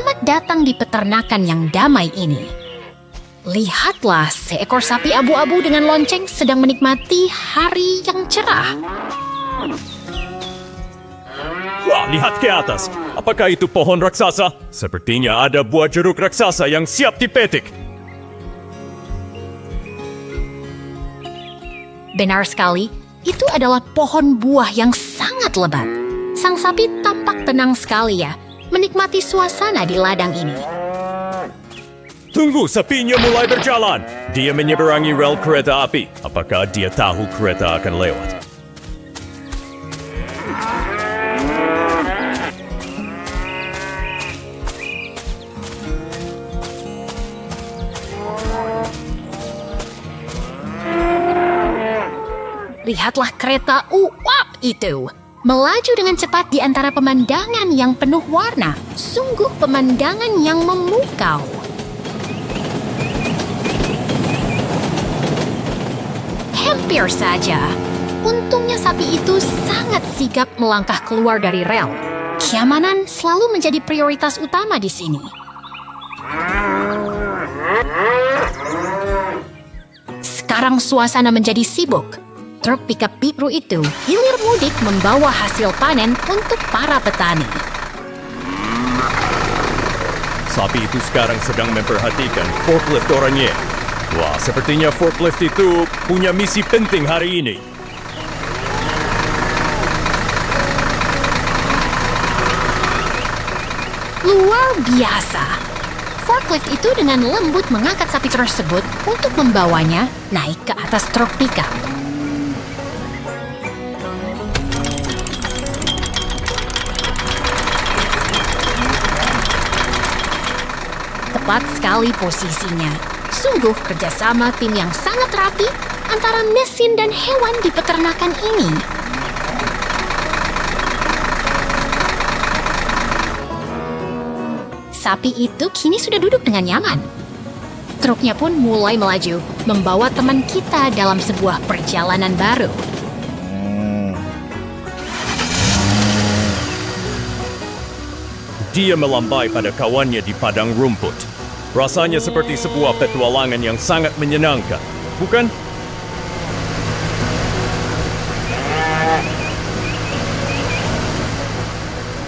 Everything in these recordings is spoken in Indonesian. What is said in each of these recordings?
Selamat datang di peternakan yang damai ini. Lihatlah, seekor sapi abu-abu dengan lonceng sedang menikmati hari yang cerah. Wah, lihat ke atas. Apakah itu pohon raksasa? Sepertinya ada buah jeruk raksasa yang siap dipetik. Benar sekali, itu adalah pohon buah yang sangat lebat. Sang sapi tampak tenang sekali ya, menikmati suasana di ladang ini. Tunggu, sapinya mulai berjalan. Dia menyeberangi rel kereta api. Apakah dia tahu kereta akan lewat? Lihatlah kereta uap itu. Melaju dengan cepat di antara pemandangan yang penuh warna. Sungguh pemandangan yang memukau. Hampir saja. Untungnya sapi itu sangat sigap melangkah keluar dari rel. Keamanan selalu menjadi prioritas utama di sini. Sekarang suasana menjadi sibuk. Truk pickup biru itu hilir mudik membawa hasil panen untuk para petani. Sapi itu sekarang sedang memperhatikan forklift orangnya. Wah, sepertinya forklift itu punya misi penting hari ini. Luar biasa. Forklift itu dengan lembut mengangkat sapi tersebut untuk membawanya naik ke atas truk pickup. Tepat sekali posisinya. Sungguh kerjasama tim yang sangat rapi antara mesin dan hewan di peternakan ini. Sapi itu kini sudah duduk dengan nyaman. Truknya pun mulai melaju, membawa teman kita dalam sebuah perjalanan baru. Dia melambai pada kawannya di padang rumput. Rasanya seperti sebuah petualangan yang sangat menyenangkan, bukan?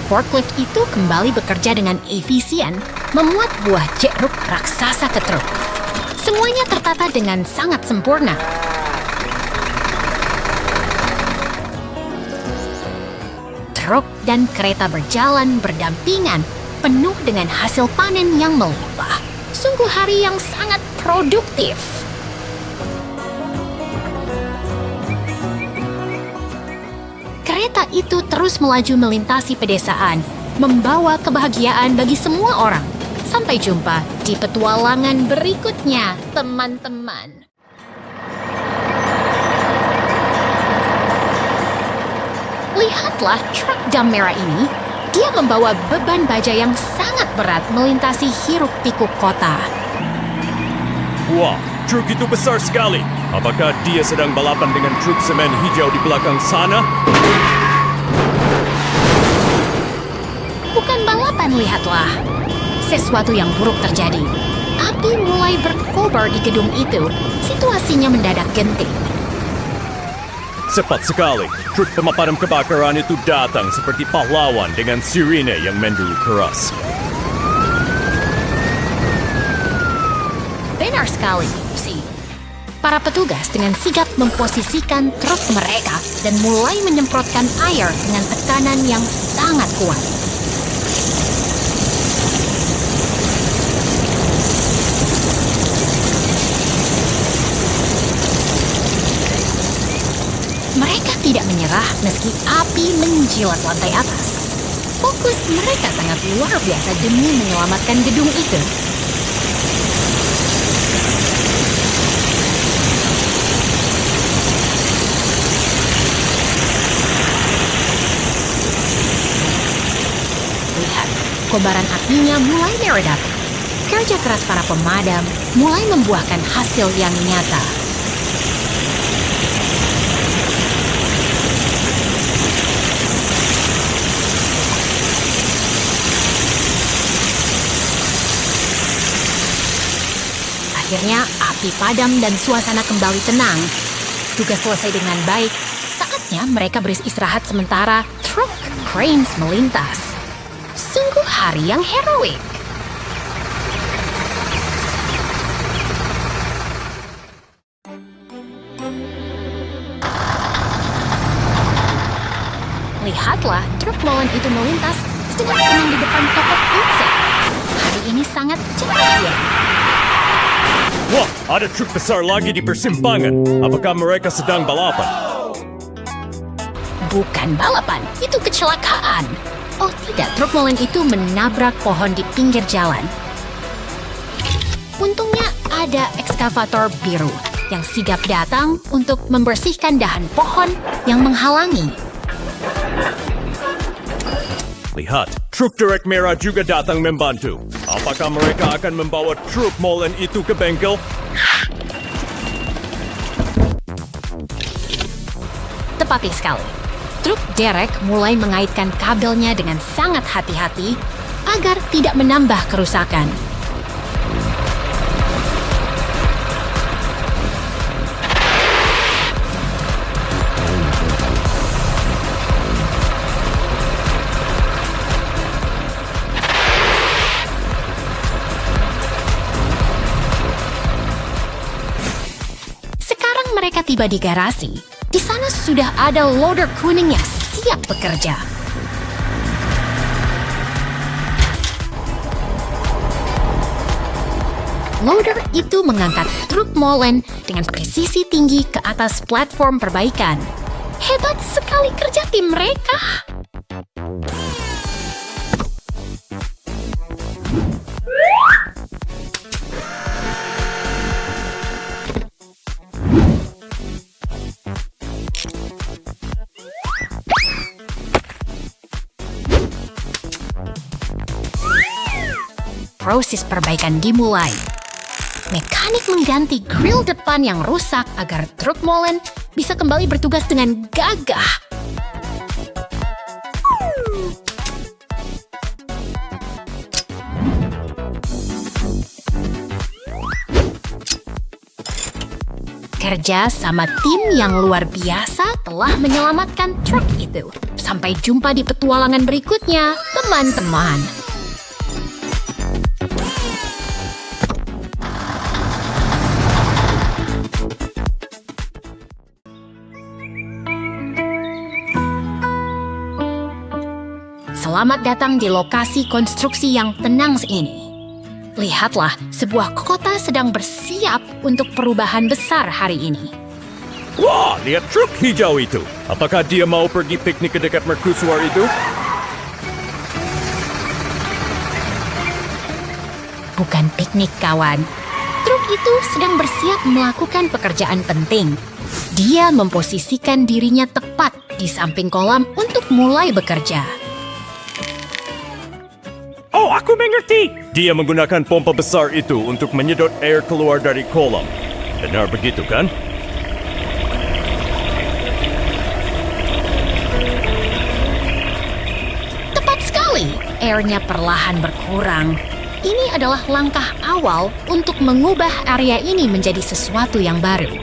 Forklift itu kembali bekerja dengan efisien, memuat buah jeruk raksasa ke truk. Semuanya tertata dengan sangat sempurna. Truk dan kereta berjalan berdampingan, penuh dengan hasil panen yang melimpah. Sungguh hari yang sangat produktif. Kereta itu terus melaju melintasi pedesaan, membawa kebahagiaan bagi semua orang. Sampai jumpa di petualangan berikutnya, teman-teman. Lihatlah truk dam merah ini. Dia membawa beban baja yang sangat berat melintasi hiruk-pikuk kota. Wah, truk itu besar sekali. Apakah dia sedang balapan dengan truk semen hijau di belakang sana? Bukan balapan, lihatlah. Sesuatu yang buruk terjadi. Api mulai berkobar di gedung itu. Situasinya mendadak genting. Cepat sekali, truk pemadam kebakaran itu datang seperti pahlawan dengan sirine yang menderu keras. Benar sekali, Lucy. Para petugas dengan sigap memposisikan truk mereka dan mulai menyemprotkan air dengan tekanan yang sangat kuat. Mereka tidak menyerah meski api menjilat lantai atas. Fokus mereka sangat luar biasa demi menyelamatkan gedung itu. Lihat, kobaran apinya mulai meredak. Kerja keras para pemadam mulai membuahkan hasil yang nyata. Akhirnya api padam dan suasana kembali tenang. Tugas selesai dengan baik. Saatnya mereka beristirahat sementara truk cranes melintas. Sungguh hari yang heroik. Lihatlah, truk molen itu melintas dengan tenang di depan toko pizza. Hari ini sangat ceria. Wah, ada truk besar lagi di persimpangan. Apakah mereka sedang balapan? Bukan balapan, itu kecelakaan. Oh tidak, truk molen itu menabrak pohon di pinggir jalan. Untungnya ada ekskavator biru yang sigap datang untuk membersihkan dahan pohon yang menghalangi. Lihat, truk derek merah juga datang membantu. Apakah mereka akan membawa truk molen itu ke bengkel? Tepatnya sekali. Truk derek mulai mengaitkan kabelnya dengan sangat hati-hati agar tidak menambah kerusakan. Mereka tiba di garasi. Di sana sudah ada loader kuning yang siap bekerja. Loader itu mengangkat truk molen dengan presisi tinggi ke atas platform perbaikan. Hebat sekali kerja tim mereka. Proses perbaikan dimulai. Mekanik mengganti grill depan yang rusak agar truk molen bisa kembali bertugas dengan gagah. Kerja sama tim yang luar biasa telah menyelamatkan truk itu. Sampai jumpa di petualangan berikutnya, teman-teman. Selamat datang di lokasi konstruksi yang tenang ini. Lihatlah, sebuah kota sedang bersiap untuk perubahan besar hari ini. Wah, lihat truk hijau itu. Apakah dia mau pergi piknik ke dekat mercusuar itu? Bukan piknik, kawan. Truk itu sedang bersiap melakukan pekerjaan penting. Dia memposisikan dirinya tepat di samping kolam untuk mulai bekerja. Oh, aku mengerti. Dia menggunakan pompa besar itu untuk menyedot air keluar dari kolam. Benar begitu, kan? Tepat sekali. Airnya perlahan berkurang. Ini adalah langkah awal untuk mengubah area ini menjadi sesuatu yang baru.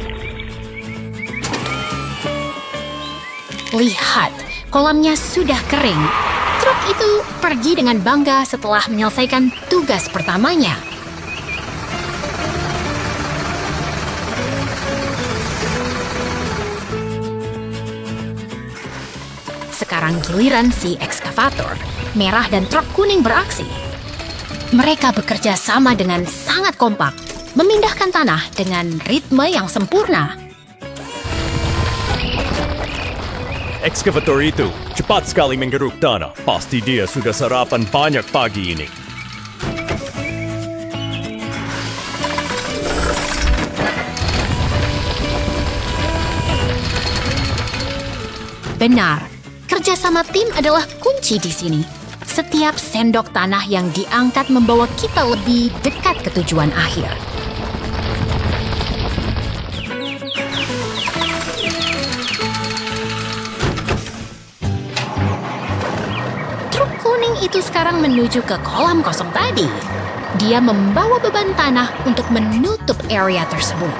Lihat, kolamnya sudah kering. Truk itu pergi dengan bangga setelah menyelesaikan tugas pertamanya. Sekarang giliran si ekskavator, merah dan truk kuning beraksi. Mereka bekerja sama dengan sangat kompak, memindahkan tanah dengan ritme yang sempurna. Ekskavator itu cepat sekali menggeruk tanah. Pasti dia sudah sarapan banyak pagi ini. Benar, kerjasama tim adalah kunci di sini. Setiap sendok tanah yang diangkat membawa kita lebih dekat ke tujuan akhir. Itu sekarang menuju ke kolam kosong tadi. Dia membawa beban tanah untuk menutup area tersebut.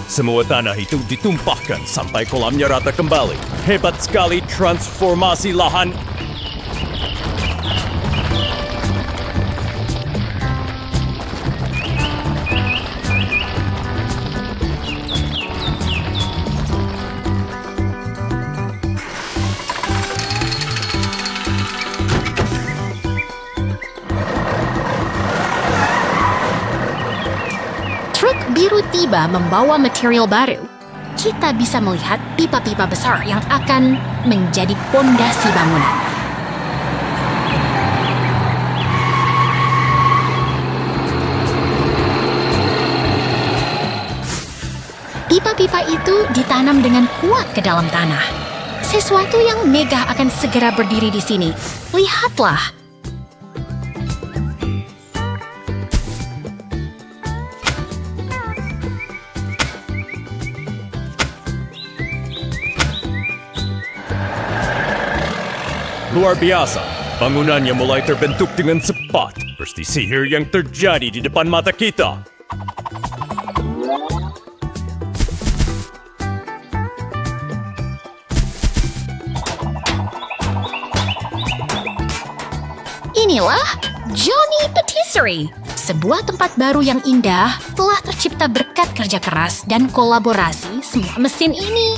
Semua tanah itu ditumpahkan sampai kolamnya rata kembali. Hebat sekali transformasi lahan. Truk biru tiba membawa material baru. Kita bisa melihat pipa-pipa besar yang akan menjadi pondasi bangunan. Pipa-pipa itu ditanam dengan kuat ke dalam tanah. Sesuatu yang megah akan segera berdiri di sini. Lihatlah. Luar biasa, bangunannya mulai terbentuk dengan cepat. Seperti sihir yang terjadi di depan mata kita. Inilah Johnny Patisserie, sebuah tempat baru yang indah telah tercipta berkat kerja keras dan kolaborasi semua mesin ini.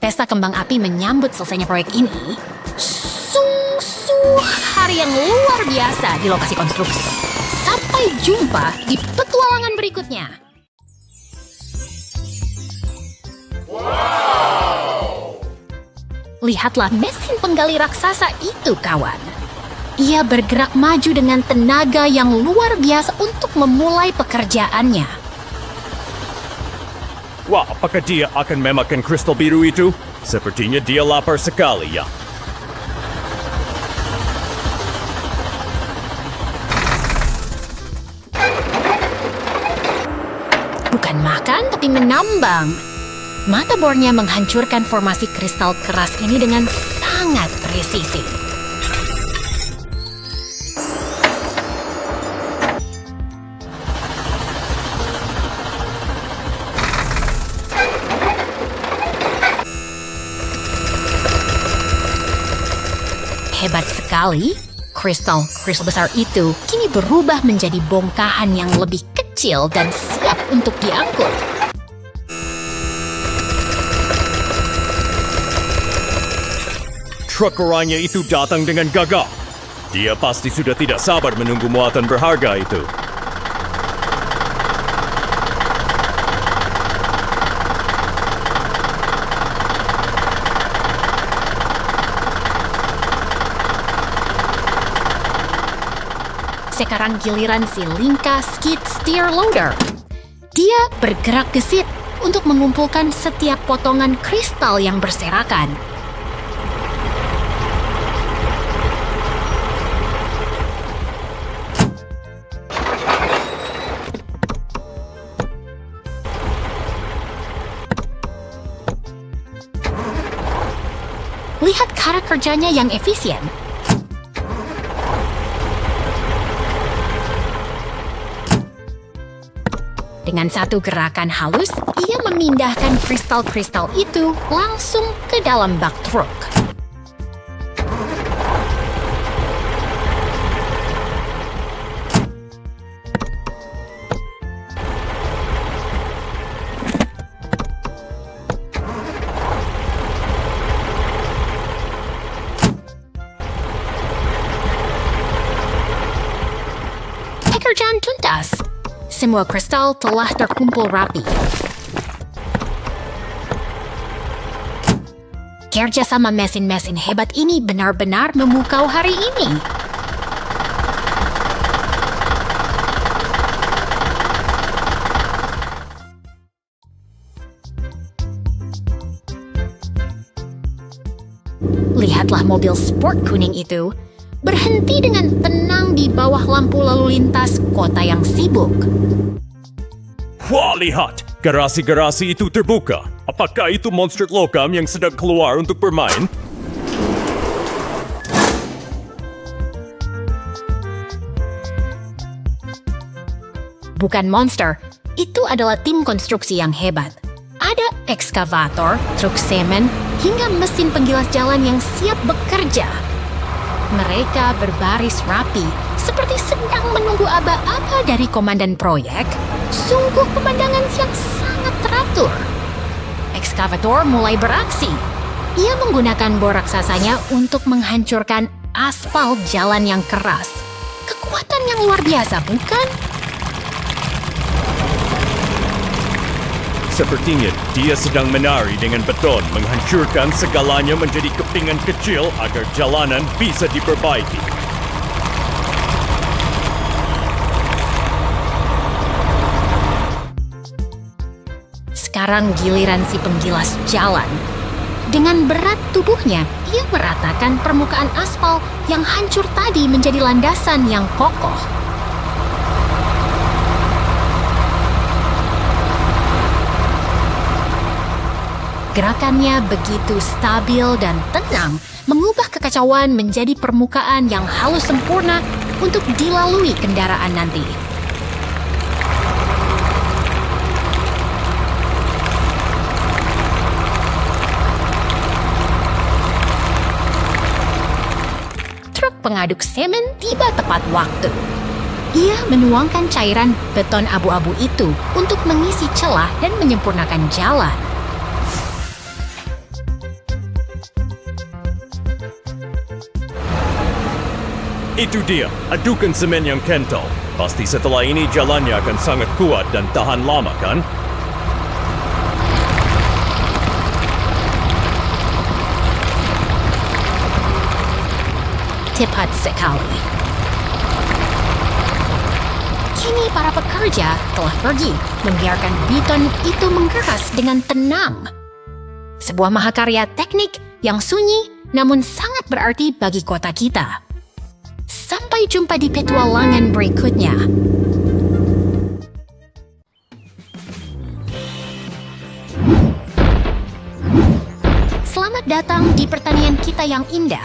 Pesta kembang api menyambut selesainya proyek ini. Sungguh hari yang luar biasa di lokasi konstruksi. Sampai jumpa di petualangan berikutnya. Lihatlah mesin penggali raksasa itu, kawan. Ia bergerak maju dengan tenaga yang luar biasa untuk memulai pekerjaannya. Wah, apakah dia akan memakan kristal biru itu? Sepertinya dia lapar sekali, ya. Bukan makan, tapi menambang. Mata bornya menghancurkan formasi kristal keras ini dengan sangat presisi. Hebat sekali, kristal besar itu kini berubah menjadi bongkahan yang lebih kecil dan siap untuk diangkut. Truk oranye itu datang dengan gagah. Dia pasti sudah tidak sabar menunggu muatan berharga itu. Sekarang giliran si Linka Skid Steer Loader. Dia bergerak gesit untuk mengumpulkan setiap potongan kristal yang berserakan. Lihat cara kerjanya yang efisien. Dengan satu gerakan halus, ia memindahkan kristal-kristal itu langsung ke dalam bak truk. Pekerjaan tuntas. Semua kristal telah terkumpul rapi. Kerjasama mesin-mesin hebat ini benar-benar memukau hari ini. Lihatlah mobil sport kuning itu berhenti dengan tenang di bawah lampu lalu lintas kota yang sibuk. Wah, lihat! Garasi-garasi itu terbuka. Apakah itu monster logam yang sedang keluar untuk bermain? Bukan monster, itu adalah tim konstruksi yang hebat. Ada ekskavator, truk semen, hingga mesin penggilas jalan yang siap bekerja. Mereka berbaris rapi, seperti sedang menunggu aba-aba dari komandan proyek. Sungguh pemandangan yang sangat teratur. Ekskavator mulai beraksi. Ia menggunakan bor raksasanya untuk menghancurkan aspal jalan yang keras. Kekuatan yang luar biasa, bukan? Sepertinya dia sedang menari dengan beton, menghancurkan segalanya menjadi kepingan kecil agar jalanan bisa diperbaiki. Sekarang giliran si penggilas jalan. Dengan berat tubuhnya, ia meratakan permukaan aspal yang hancur tadi menjadi landasan yang kokoh. Gerakannya begitu stabil dan tenang, mengubah kekacauan menjadi permukaan yang halus sempurna untuk dilalui kendaraan nanti. Truk pengaduk semen tiba tepat waktu. Ia menuangkan cairan beton abu-abu itu untuk mengisi celah dan menyempurnakan jalan. Itu dia, adukan semen yang kental. Pasti setelah ini jalannya akan sangat kuat dan tahan lama, kan? Tepat sekali. Kini para pekerja telah pergi, membiarkan beton itu mengeras dengan tenang. Sebuah mahakarya teknik yang sunyi namun sangat berarti bagi kota kita. Sampai jumpa di petualangan berikutnya. Selamat datang di pertanian kita yang indah.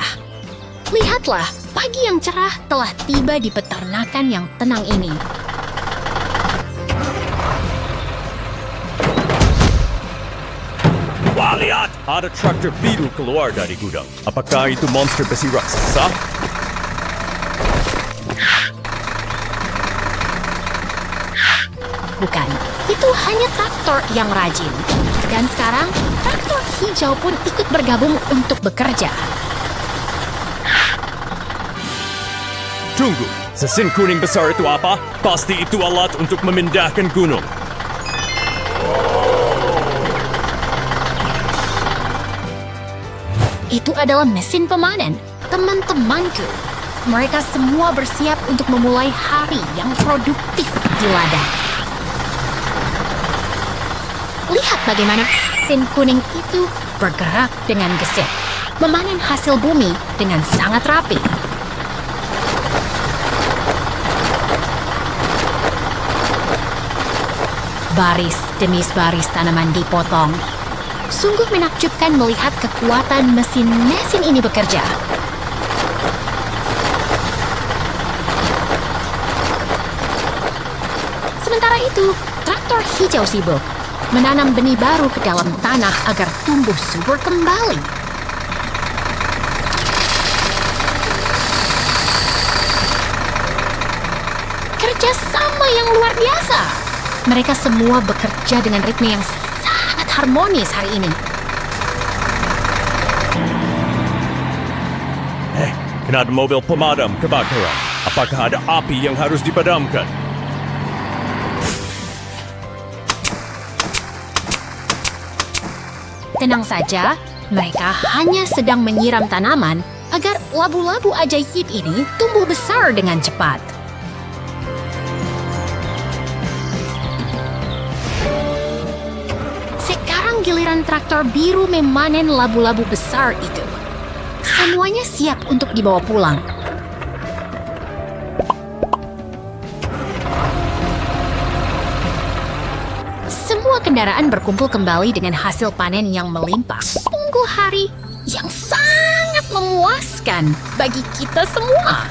Lihatlah, pagi yang cerah telah tiba di peternakan yang tenang ini. Wah, lihat! Ada traktor biru keluar dari gudang. Apakah itu monster besi raksasa? Bukan, itu hanya traktor yang rajin. Dan sekarang, traktor hijau pun ikut bergabung untuk bekerja. Tunggu, sesin kuning besar itu apa? Pasti itu alat untuk memindahkan gunung. Itu adalah mesin pemanen, teman-temanku. Mereka semua bersiap untuk memulai hari yang produktif di ladang. Lihat bagaimana mesin kuning itu bergerak dengan gesit, memanen hasil bumi dengan sangat rapi. Baris demi baris tanaman dipotong. Sungguh menakjubkan melihat kekuatan mesin ini bekerja. Sementara itu, traktor hijau sibuk menanam benih baru ke dalam tanah agar tumbuh subur kembali. Kerjasama yang luar biasa. Mereka semua bekerja dengan ritme yang sangat harmonis hari ini. Kena ada mobil pemadam kebakaran. Apakah ada api yang harus dipadamkan? Tenang saja, mereka hanya sedang menyiram tanaman agar labu-labu ajaib ini tumbuh besar dengan cepat. Sekarang giliran traktor biru memanen labu-labu besar itu. Semuanya siap untuk dibawa pulang. Semua kendaraan berkumpul kembali dengan hasil panen yang melimpah. Sungguh hari yang sangat memuaskan bagi kita semua.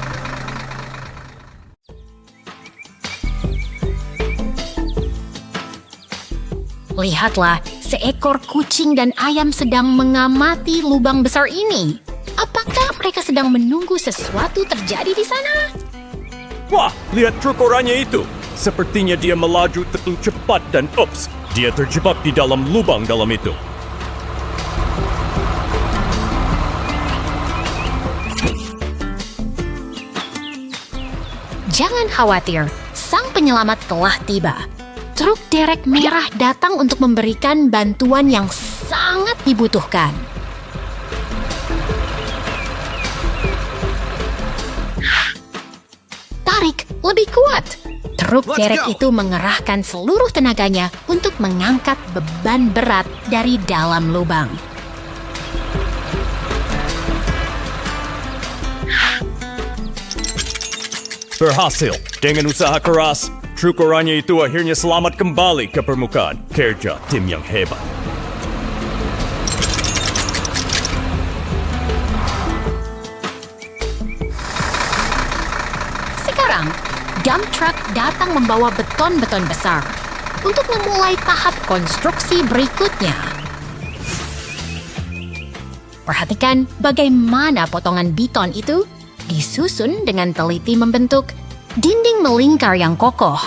Lihatlah, seekor kucing dan ayam sedang mengamati lubang besar ini. Apakah mereka sedang menunggu sesuatu terjadi di sana? Wah, lihat truk oranye itu. Sepertinya dia melaju terlalu cepat dan ups, dia terjebak di dalam lubang dalam itu. Jangan khawatir, sang penyelamat telah tiba. Truk derek merah datang untuk memberikan bantuan yang sangat dibutuhkan. Tarik lebih kuat. Truk derek itu mengerahkan seluruh tenaganya untuk mengangkat beban berat dari dalam lubang. Berhasil. Dengan usaha keras, truk oranye itu akhirnya selamat kembali ke permukaan. Kerja tim yang hebat. Sekarang, dump truck datang membawa beton-beton besar untuk memulai tahap konstruksi berikutnya. Perhatikan bagaimana potongan beton itu disusun dengan teliti membentuk dinding melingkar yang kokoh.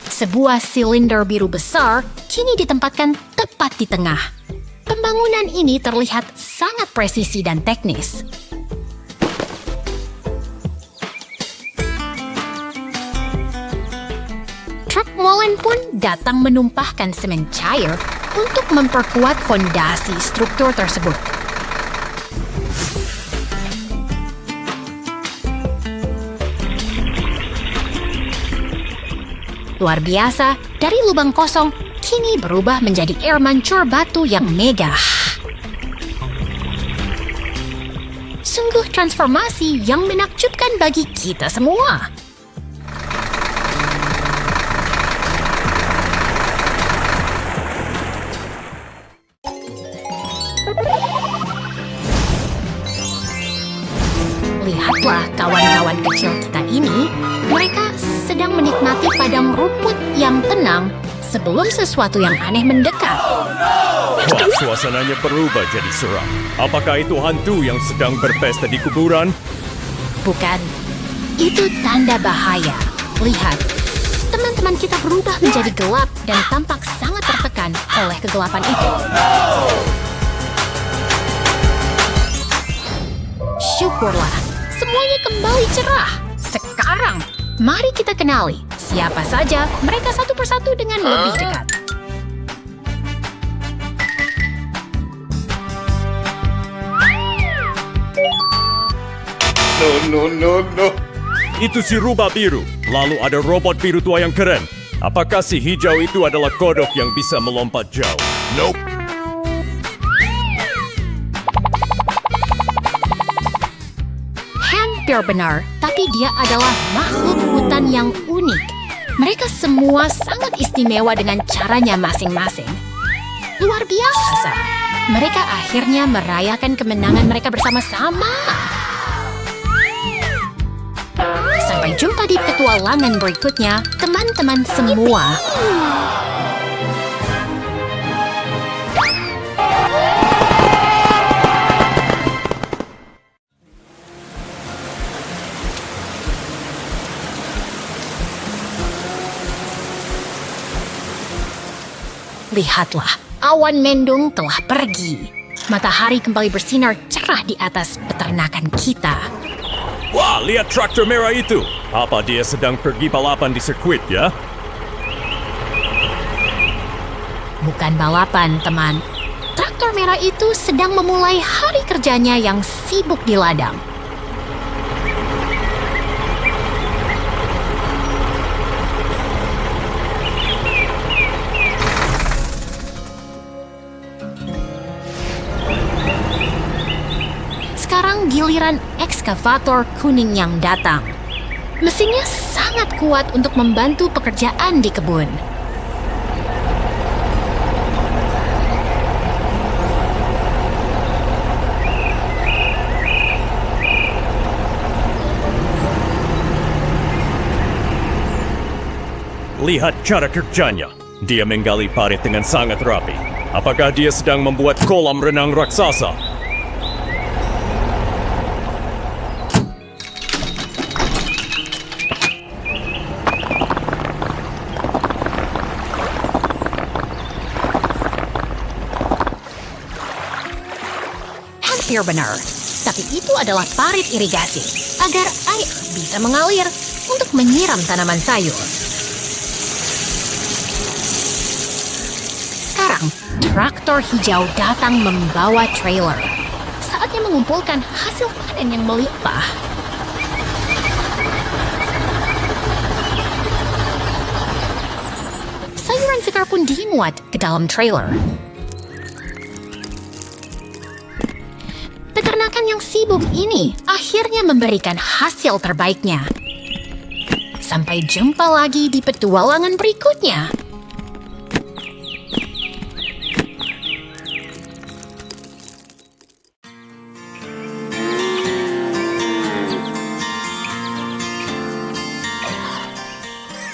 Sebuah silinder biru besar kini ditempatkan tepat di tengah. Pembangunan ini terlihat sangat presisi dan teknis. Truk molen pun datang menumpahkan semen cair untuk memperkuat fondasi struktur tersebut. Luar biasa, dari lubang kosong kini berubah menjadi air mancur batu yang megah. Sungguh transformasi yang menakjubkan bagi kita semua. Lihatlah kawan-kawan kecil kita ini, mereka sedang menikmati padang rumput yang tenang sebelum sesuatu yang aneh mendekat. Wah, suasananya berubah jadi seram. Apakah itu hantu yang sedang berpesta di kuburan? Bukan, itu tanda bahaya. Lihat, teman-teman kita berubah menjadi gelap dan tampak sangat tertekan oleh kegelapan itu. Syukurlah, semuanya kembali cerah. Sekarang, mari kita kenali siapa saja mereka satu persatu dengan lebih dekat. No. Itu si rubah biru. Lalu ada robot biru tua yang keren. Apakah si hijau itu adalah kodok yang bisa melompat jauh? Nope. Hampir benar, tapi dia adalah makhluk hutan yang unik. Mereka semua sangat istimewa dengan caranya masing-masing. Luar biasa. Mereka akhirnya merayakan kemenangan mereka bersama-sama. Sampai jumpa di petualangan berikutnya, teman-teman semua. Lihatlah, awan mendung telah pergi. Matahari kembali bersinar cerah di atas peternakan kita. Wah, lihat traktor merah itu. Apa dia sedang pergi balapan di sirkuit ya? Bukan balapan, teman. Traktor merah itu sedang memulai hari kerjanya yang sibuk di ladang. giliran ekskavator kuning yang datang. Mesinnya sangat kuat untuk membantu pekerjaan di kebun. Lihat cara kerjanya. Dia menggali parit dengan sangat rapi. Apakah dia sedang membuat kolam renang raksasa? Hampir benar, tapi itu adalah parit irigasi agar air bisa mengalir untuk menyiram tanaman sayur. Sekarang, traktor hijau datang membawa trailer. Saatnya mengumpulkan hasil panen yang melimpah. Sayuran segar pun dimuat ke dalam trailer. Peternakan yang sibuk ini akhirnya memberikan hasil terbaiknya. Sampai jumpa lagi di petualangan berikutnya.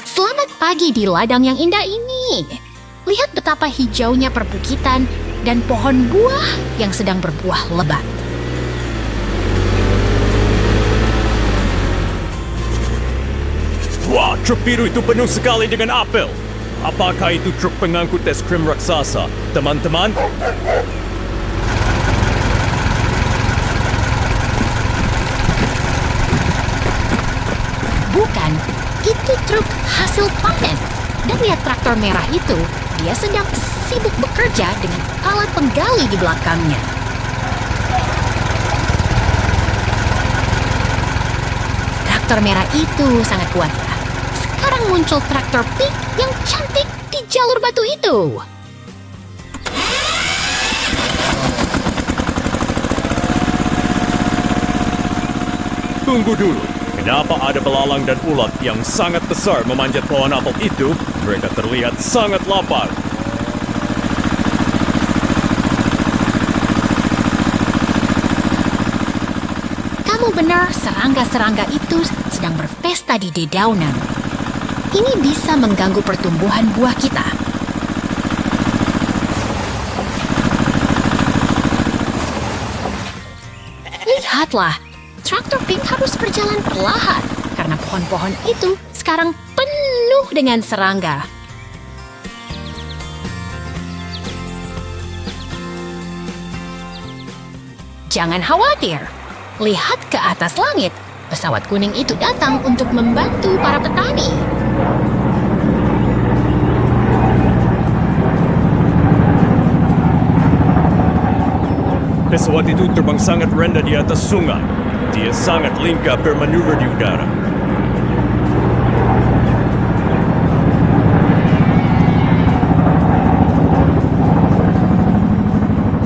Selamat pagi di ladang yang indah ini. Lihat betapa hijaunya perbukitan dan pohon buah yang sedang berbuah lebat. Wah, truk biru itu penuh sekali dengan apel. Apakah itu truk pengangkut es krim raksasa, teman-teman? Bukan, itu truk hasil panen. Dan lihat traktor merah itu, dia sedang sibuk bekerja dengan alat penggali di belakangnya. Traktor merah itu sangat kuat ya. Sekarang muncul traktor pink yang cantik di jalur batu itu. Tunggu dulu. Kenapa ada belalang dan ulat yang sangat besar memanjat pohon apel itu? Mereka terlihat sangat lapar. Kamu benar, serangga-serangga itu sedang berpesta di dedaunan. Ini bisa mengganggu pertumbuhan buah kita. Lihatlah, traktor pink harus berjalan perlahan karena pohon-pohon itu sekarang penuh dengan serangga. Jangan khawatir, lihat ke atas langit. Pesawat kuning itu datang untuk membantu para petani. Pesawat itu terbang sangat rendah di atas sungai. Dia sangat lincah bermanuver di udara.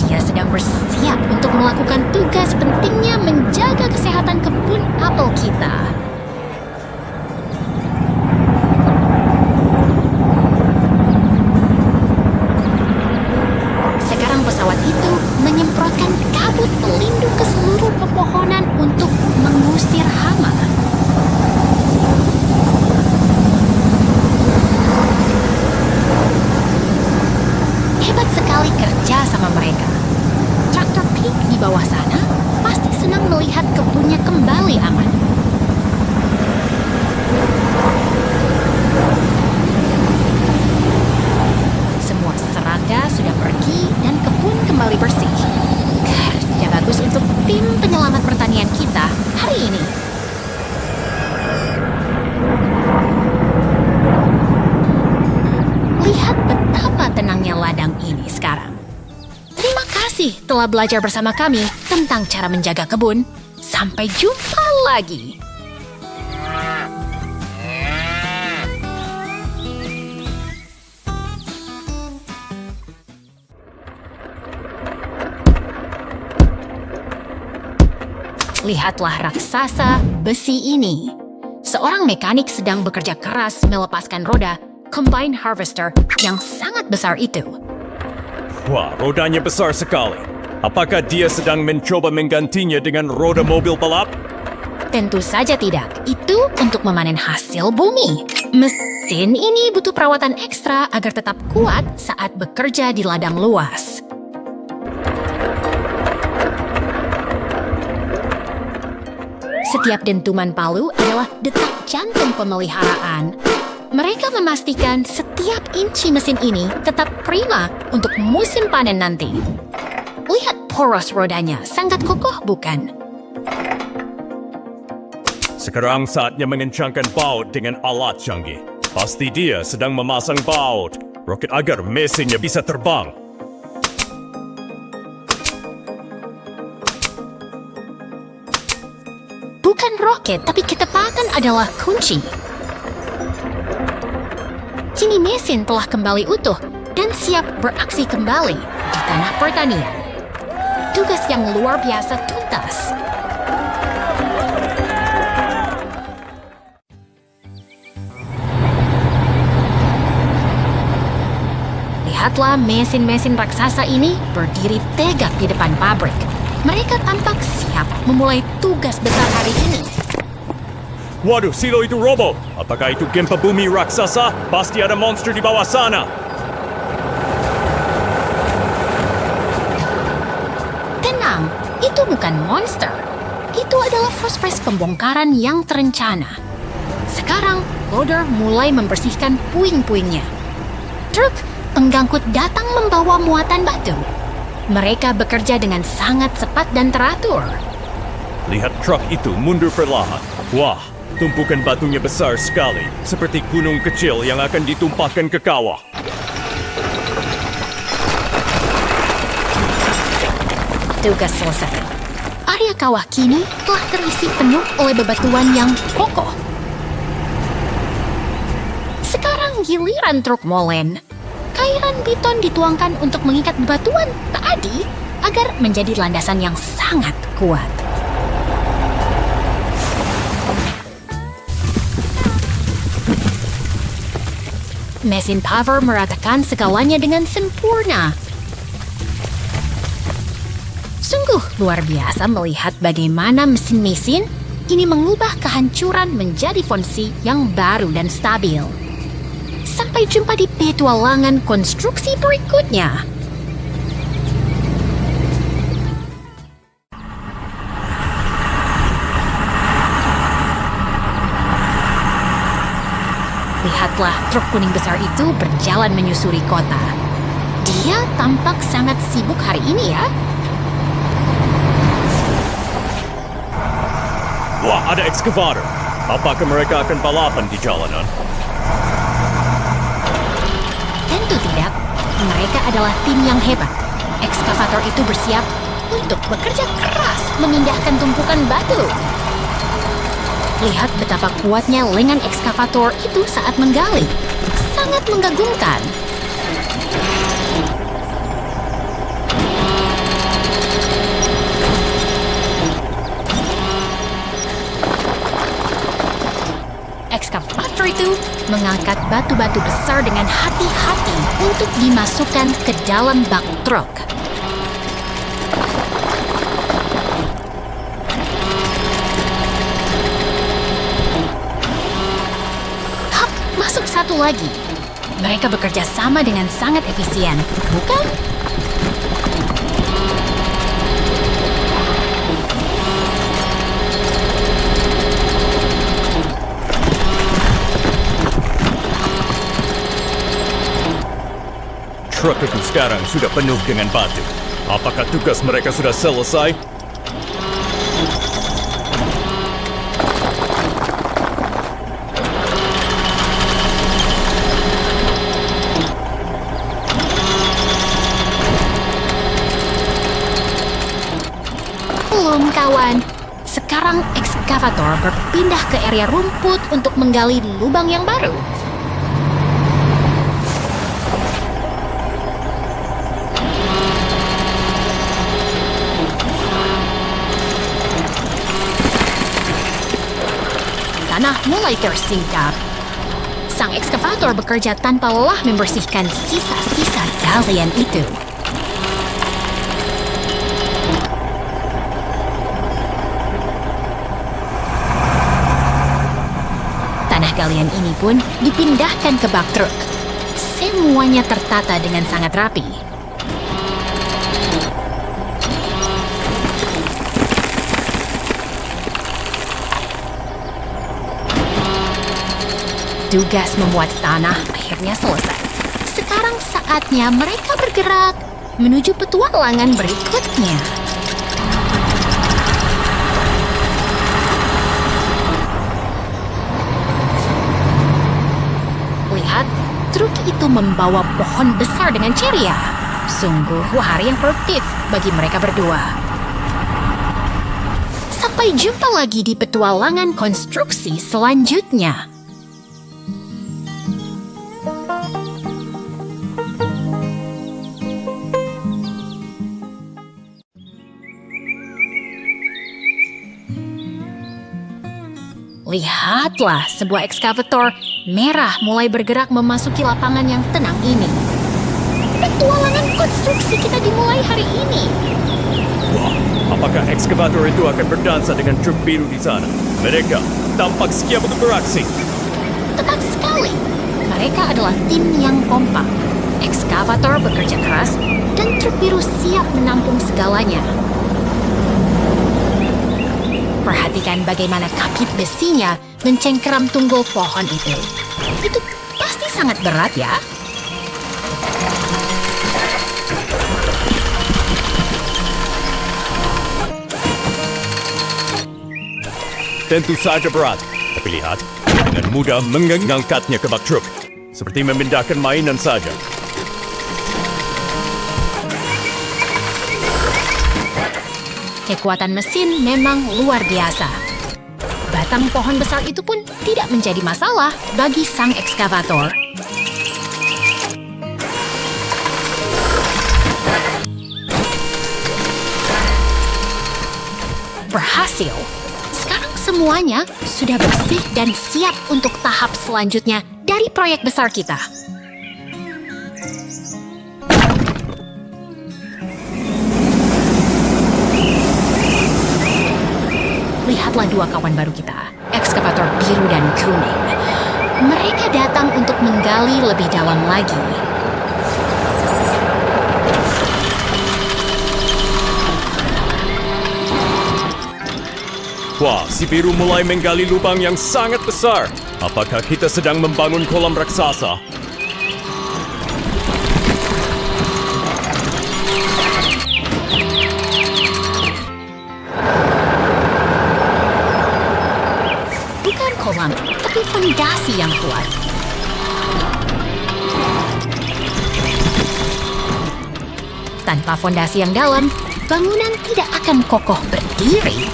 Dia sedang bersiap untuk melakukan tugas pentingnya menjaga kesehatan kebun apel kita. Sekarang pesawat itu menyemprotkan kabut pelindung ke seluruh pepohonan untuk mengusir hama. Hebat sekali kerja sama mereka. Traktor pink di bawah sana pasti senang melihat kebunnya kembali aman. Semua serangga sudah pergi dan kebun kembali bersih. Kerja bagus untuk tim penyelamat pertanian kita hari ini. Lihat betapa tenangnya ladang ini sekarang. Terima kasih telah belajar bersama kami tentang cara menjaga kebun. Sampai jumpa lagi. Lihatlah raksasa besi ini. Seorang mekanik sedang bekerja keras melepaskan roda combine harvester yang sangat besar itu. Wah, rodanya besar sekali. Apakah dia sedang mencoba menggantinya dengan roda mobil balap? Tentu saja tidak. Itu untuk memanen hasil bumi. Mesin ini butuh perawatan ekstra agar tetap kuat saat bekerja di ladang luas. Setiap dentuman palu adalah detak jantung pemeliharaan. Mereka memastikan setiap inci mesin ini tetap prima untuk musim panen nanti. Lihat poros rodanya, sangat kokoh bukan? Sekarang saatnya mengencangkan baut dengan alat canggih. Pasti dia sedang memasang baut roket agar mesinnya bisa terbang. Bukan roket, tapi ketepatan adalah kunci. Kini mesin telah kembali utuh dan siap beraksi kembali di tanah pertanian. Tugas yang luar biasa tuntas. Lihatlah mesin-mesin raksasa ini berdiri tegak di depan pabrik. Mereka tampak siap memulai tugas besar hari ini. Waduh, silo itu roboh. Apakah itu gempa bumi raksasa? Pasti ada monster di bawah sana. Tenang, itu bukan monster. Itu adalah proses pembongkaran yang terencana. Sekarang, loader mulai membersihkan puing-puingnya. Truk penggangkut datang membawa muatan batu. Mereka bekerja dengan sangat cepat dan teratur. Lihat truk itu mundur perlahan. Wah, tumpukan batunya besar sekali. Seperti gunung kecil yang akan ditumpahkan ke kawah. Tugas selesai. Area kawah kini telah terisi penuh oleh bebatuan yang kokoh. Sekarang giliran truk molen. Cairan beton dituangkan untuk mengikat bebatuan tadi agar menjadi landasan yang sangat kuat. Mesin power meratakan segalanya dengan sempurna. Sungguh luar biasa melihat bagaimana mesin-mesin ini mengubah kehancuran menjadi fungsi yang baru dan stabil. Sampai jumpa di petualangan konstruksi berikutnya. Lihatlah truk kuning besar itu berjalan menyusuri kota. Dia tampak sangat sibuk hari ini ya. Wah, ada ekskavator. Apakah mereka akan balapan di jalanan? Tentu tidak. Mereka adalah tim yang hebat. Ekskavator itu bersiap untuk bekerja keras memindahkan tumpukan batu. Lihat betapa kuatnya lengan ekskavator itu saat menggali. Sangat mengagumkan. Ekskavator itu mengangkat batu-batu besar dengan hati-hati untuk dimasukkan ke dalam bak truk. Hap, masuk satu lagi. Mereka bekerja sama dengan sangat efisien, bukan? Truk itu sekarang sudah penuh dengan batu. Apakah tugas mereka sudah selesai? Belum, kawan. Sekarang ekskavator berpindah ke area rumput untuk menggali lubang yang baru. tanah mulai tersingkap. Sang ekskavator bekerja tanpa lelah membersihkan sisa-sisa galian itu. Tanah galian ini pun dipindahkan ke bak truk. Semuanya tertata dengan sangat rapi. Tugas memuat tanah akhirnya selesai. Sekarang saatnya mereka bergerak menuju petualangan berikutnya. Lihat, truk itu membawa pohon besar dengan ceria. Sungguh hari yang produktif bagi mereka berdua. Sampai jumpa lagi di petualangan konstruksi selanjutnya. Lihatlah, sebuah ekskavator merah mulai bergerak memasuki lapangan yang tenang ini. Petualangan konstruksi kita dimulai hari ini. Wah, apakah ekskavator itu akan berdansa dengan truk biru di sana? Mereka tampak siap untuk beraksi. Tepat sekali. Mereka adalah tim yang kompak. Ekskavator bekerja keras dan truk biru siap menampung segalanya. Perhatikan bagaimana kapit besinya mencengkeram tunggul pohon itu. Itu pasti sangat berat ya. Tentu saja berat, tapi lihat, dengan mudah mengangkatnya ke bak truk. Seperti memindahkan mainan saja. Kekuatan mesin memang luar biasa. Batang pohon besar itu pun tidak menjadi masalah bagi sang ekskavator. Berhasil. Sekarang semuanya sudah bersih dan siap untuk tahap selanjutnya dari proyek besar kita. Lihatlah dua kawan baru kita, ekskavator biru dan kuning. Mereka datang untuk menggali lebih dalam lagi. Wah, si biru mulai menggali lubang yang sangat besar. Apakah kita sedang membangun kolam raksasa? Bukan kolam, tapi fondasi yang kuat. Tanpa fondasi yang dalam, bangunan tidak akan kokoh berdiri.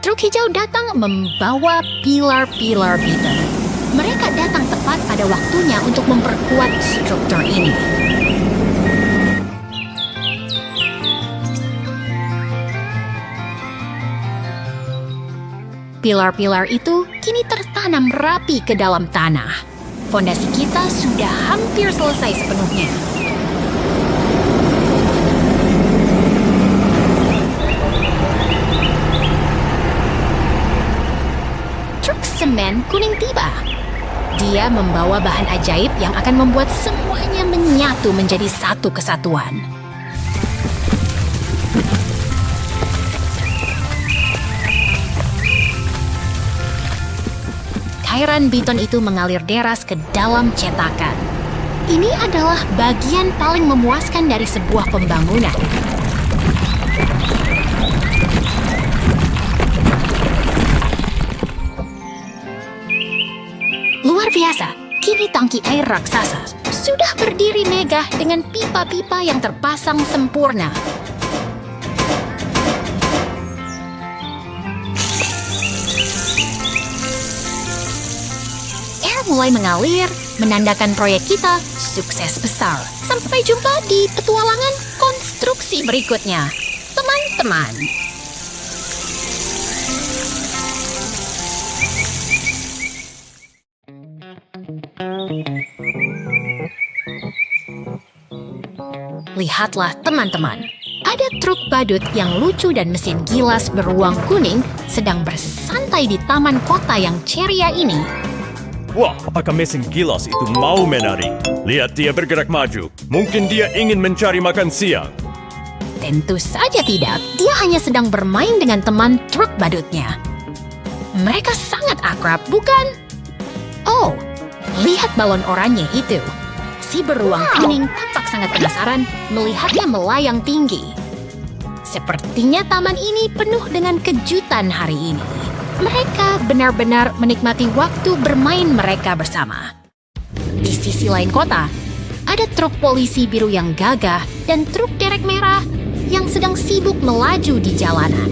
Truk hijau datang membawa pilar-pilar beton. Mereka datang tepat pada waktunya untuk memperkuat struktur ini. Pilar-pilar itu kini tertanam rapi ke dalam tanah. Fondasi kita sudah hampir selesai sepenuhnya. Truk semen kuning tiba. Dia membawa bahan ajaib yang akan membuat semuanya menyatu menjadi satu kesatuan. Cairan beton itu mengalir deras ke dalam cetakan. Ini adalah bagian paling memuaskan dari sebuah pembangunan. Luar biasa, kini tangki air raksasa sudah berdiri megah dengan pipa-pipa yang terpasang sempurna. Mulai mengalir, menandakan proyek kita sukses besar. Sampai jumpa di petualangan konstruksi. instruksi berikutnya. Teman-teman, lihatlah teman-teman, ada truk badut yang lucu dan mesin gilas beruang kuning sedang bersantai di taman kota yang ceria ini. Wah, apakah mesin gilas itu mau menari? Lihat dia bergerak maju. Mungkin dia ingin mencari makan siang. Tentu saja tidak, dia hanya sedang bermain dengan teman truk badutnya. Mereka sangat akrab, bukan? Oh, lihat balon oranye itu. Si beruang kuning tampak sangat penasaran melihatnya melayang tinggi. Sepertinya taman ini penuh dengan kejutan hari ini. Mereka benar-benar menikmati waktu bermain mereka bersama. Di sisi lain kota, ada truk polisi biru yang gagah dan truk derek merah yang sedang sibuk melaju di jalanan.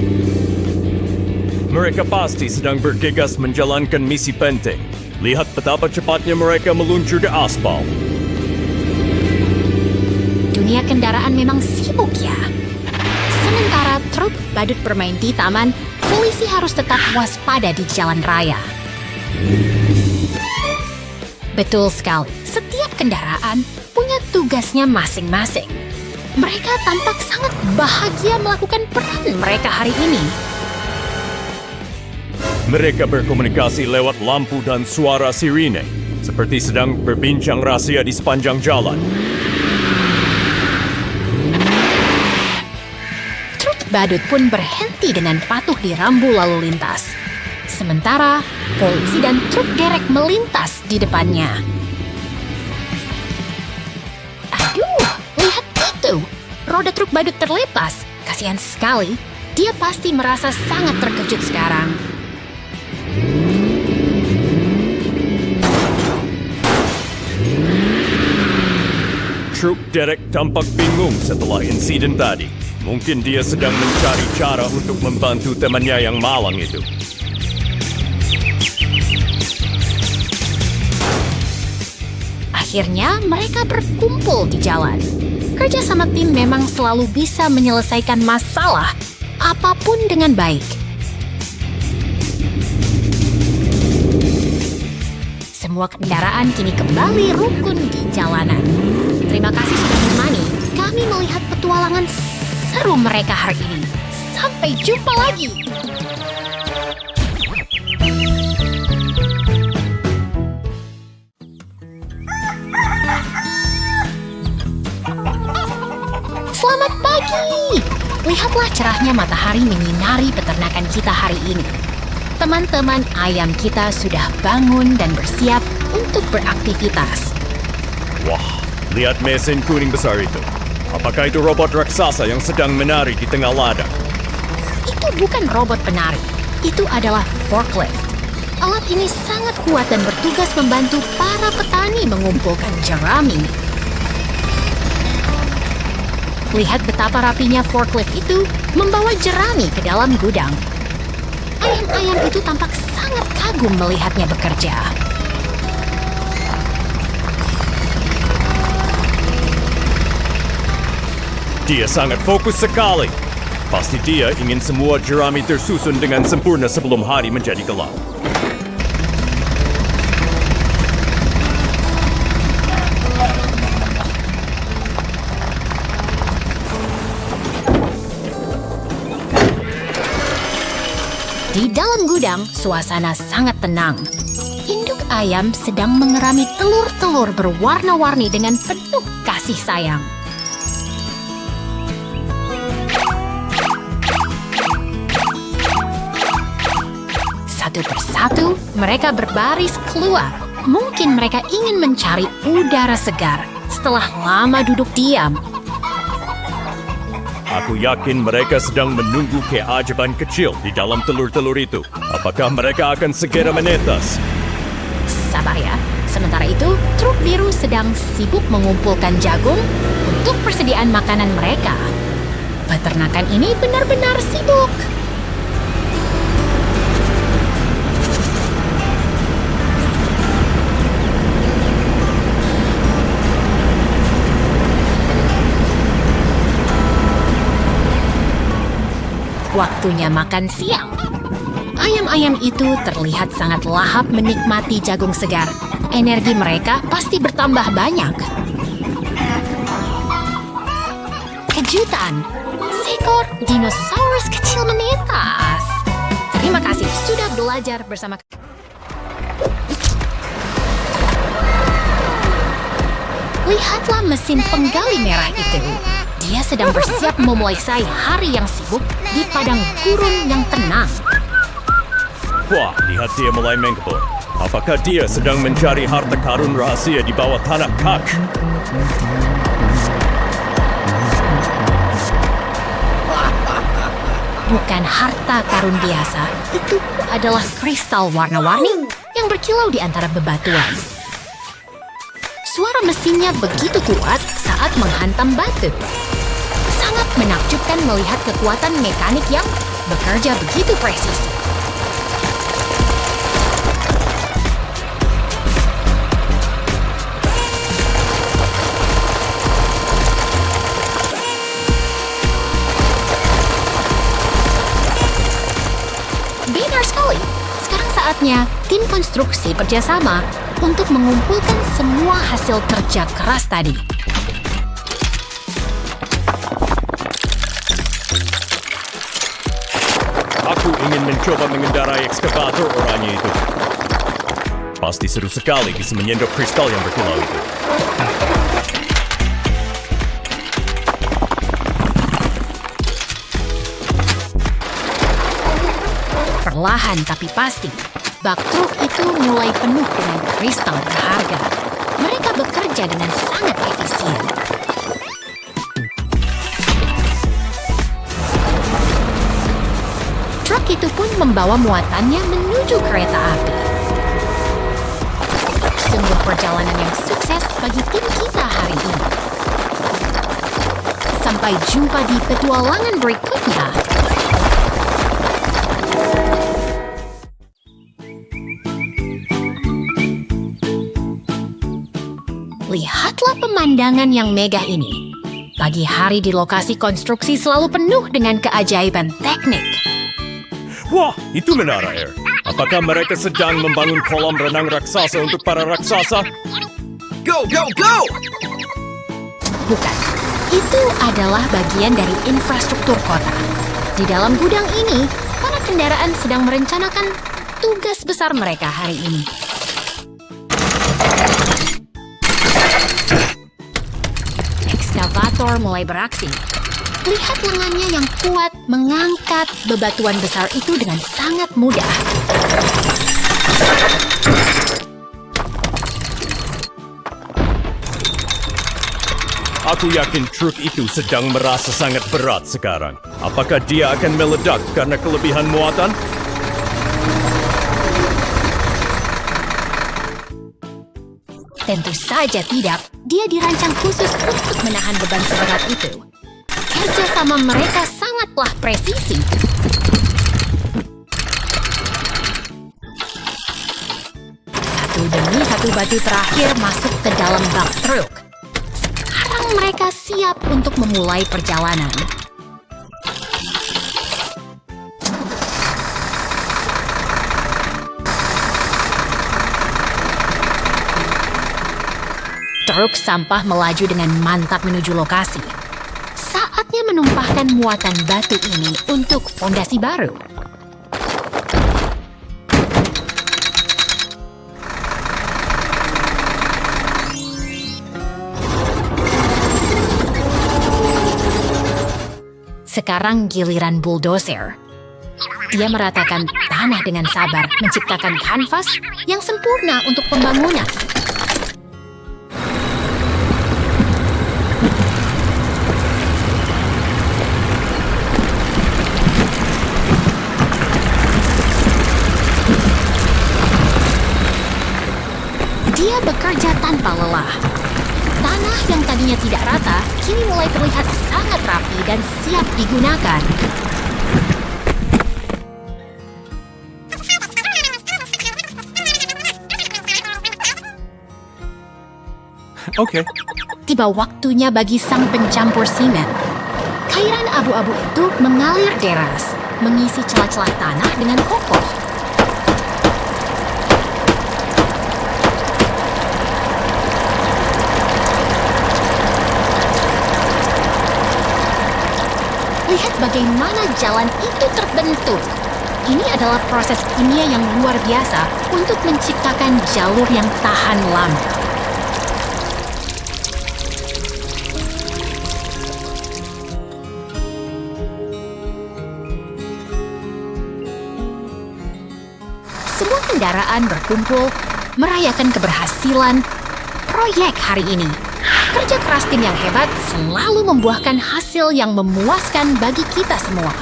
Mereka pasti sedang bergegas menjalankan misi penting. Lihat betapa cepatnya mereka meluncur di aspal. Dunia kendaraan memang sibuk ya. Sementara truk badut bermain di taman, polisi harus tetap waspada di jalan raya. Betul sekali, setiap kendaraan punya tugasnya masing-masing. Mereka tampak sangat bahagia melakukan peran mereka hari ini. Mereka berkomunikasi lewat lampu dan suara sirine, seperti sedang berbincang rahasia di sepanjang jalan. Truk badut pun berhenti dengan patuh di rambu lalu lintas. Sementara polisi dan truk derek melintas di depannya. Aduh, lihat itu! Roda truk badut terlepas. Kasihan sekali, dia pasti merasa sangat terkejut sekarang. Truk derek tampak bingung setelah insiden tadi. Mungkin dia sedang mencari cara untuk membantu temannya yang malang itu. Akhirnya mereka berkumpul di jalan. Kerja sama tim memang selalu bisa menyelesaikan masalah apapun dengan baik. Semua kendaraan kini kembali rukun di jalanan. Terima kasih sudah menemani. Kami melihat petualangan seru mereka hari ini. Sampai jumpa lagi. Selamat pagi! Lihatlah cerahnya matahari menyinari peternakan kita hari ini. Teman-teman ayam kita sudah bangun dan bersiap untuk beraktivitas. Wah, lihat mesin kuning besar itu. Apakah itu robot raksasa yang sedang menari di tengah ladang? Itu bukan robot penari, itu adalah forklift. Alat ini sangat kuat dan bertugas membantu para petani mengumpulkan jerami. Lihat betapa rapinya forklift itu membawa jerami ke dalam gudang. Ayam-ayam itu tampak sangat kagum melihatnya bekerja. Dia sangat fokus sekali. Pasti dia ingin semua jerami tersusun dengan sempurna sebelum hari menjadi gelap. Di dalam gudang, suasana sangat tenang. Induk ayam sedang mengerami telur-telur berwarna-warni dengan penuh kasih sayang. Satu persatu, mereka berbaris keluar. Mungkin mereka ingin mencari udara segar setelah lama duduk diam. Aku yakin mereka sedang menunggu keajaiban kecil di dalam telur-telur itu. Apakah mereka akan segera menetas? Sabar ya. Sementara itu, truk biru sedang sibuk mengumpulkan jagung untuk persediaan makanan mereka. Peternakan ini benar-benar sibuk. Waktunya makan siang. Ayam-ayam itu terlihat sangat lahap menikmati jagung segar. Energi mereka pasti bertambah banyak. Kejutan! Seekor dinosaurus kecil menetas. Terima kasih sudah belajar bersama. Lihatlah mesin penggali merah itu. Dia sedang bersiap memuasai hari yang sibuk di padang gurun yang tenang. Wah, lihat dia mulai menggebur. Apakah dia sedang mencari harta karun rahasia di bawah tanah kak? Bukan harta karun biasa, itu adalah kristal warna-warni yang berkilau di antara bebatuan. Suara mesinnya begitu kuat saat menghantam batu. Sangat menakjubkan melihat kekuatan mekanik yang bekerja begitu presisi. Benar sekali. Sekarang saatnya tim konstruksi bekerjasama untuk mengumpulkan semua hasil kerja keras tadi. Aku ingin mencoba mengendarai ekskavator oranye itu. Pasti seru sekali bisa menyendok kristal yang berkilau itu. Perlahan tapi pasti, bak truk itu mulai penuh dengan kristal berharga. Mereka bekerja dengan sangat efisien. Truk itu pun membawa muatannya menuju kereta api. Sungguh perjalanan yang sukses bagi tim kita hari ini. Sampai jumpa di petualangan berikutnya. Lihatlah pemandangan yang megah ini. Pagi hari di lokasi konstruksi selalu penuh dengan keajaiban teknik. Wah, itu menara air. Apakah mereka sedang membangun kolam renang raksasa untuk para raksasa? Go, go, go! Bukan. Itu adalah bagian dari infrastruktur kota. Di dalam gudang ini, para kendaraan sedang merencanakan tugas besar mereka hari ini. Ekskavator mulai beraksi. Lihat lengannya yang kuat mengangkat bebatuan besar itu dengan sangat mudah. Aku yakin truk itu sedang merasa sangat berat sekarang. Apakah dia akan meledak karena kelebihan muatan? Tentu saja tidak. Dia dirancang khusus untuk menahan beban seberat itu. Kerjasama mereka sangatlah presisi. Satu demi satu batu terakhir masuk ke dalam bak truk. Sekarang mereka siap untuk memulai perjalanan. Truk sampah melaju dengan mantap menuju lokasi. Saatnya menumpahkan muatan batu ini untuk fondasi baru. Sekarang giliran bulldozer. Dia meratakan tanah dengan sabar, menciptakan kanvas yang sempurna untuk pembangunan. Dia bekerja tanpa lelah. Tanah yang tadinya tidak rata, kini mulai terlihat sangat rapi dan siap digunakan. Okay. Tiba waktunya bagi sang pencampur simen. Cairan abu-abu itu mengalir deras. mengisi celah-celah tanah dengan kokoh. Lihat bagaimana jalan itu terbentuk. Ini adalah proses kimia yang luar biasa untuk menciptakan jalur yang tahan lama. Semua kendaraan berkumpul merayakan keberhasilan proyek hari ini. Kerja keras tim yang hebat selalu membuahkan hasil yang memuaskan bagi kita semua.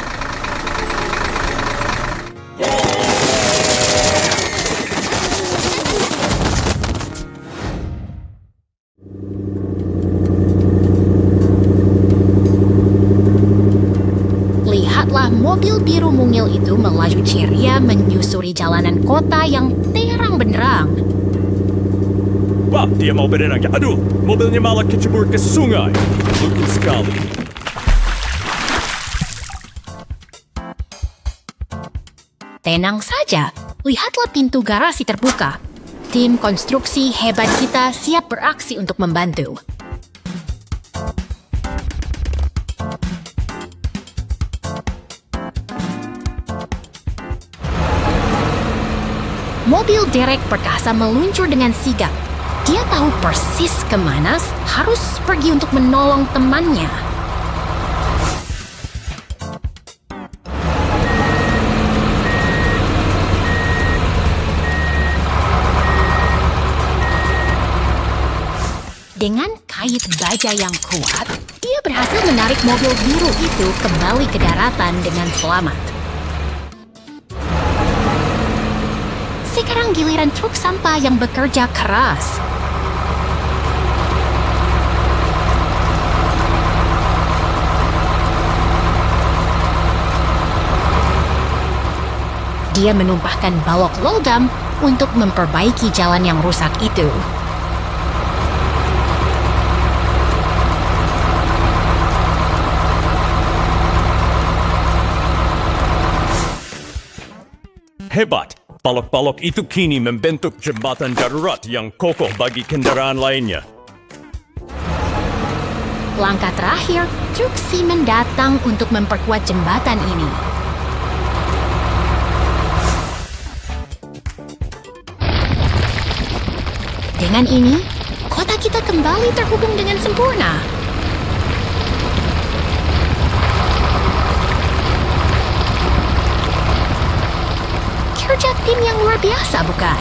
Lihatlah mobil biru mungil itu melaju ceria menyusuri jalanan kota yang terang benderang. Wah, dia mau berenang ya. Aduh, mobilnya malah kecebur ke sungai. Lucu sekali. Tenang saja, lihatlah pintu garasi terbuka. Tim konstruksi hebat kita siap beraksi untuk membantu. Mobil derek perkasa meluncur dengan sigap. Dia tahu persis kemana harus pergi untuk menolong temannya. Dengan kait baja yang kuat, dia berhasil menarik mobil biru itu kembali ke daratan dengan selamat. Sekarang giliran truk sampah yang bekerja keras. Dia menumpahkan balok logam untuk memperbaiki jalan yang rusak itu. Hebat! Balok-balok itu kini membentuk jembatan darurat yang kokoh bagi kendaraan lainnya. Langkah terakhir, truk semen datang untuk memperkuat jembatan ini. Dengan ini, kota kita kembali terhubung dengan sempurna. Kerja tim yang luar biasa, bukan?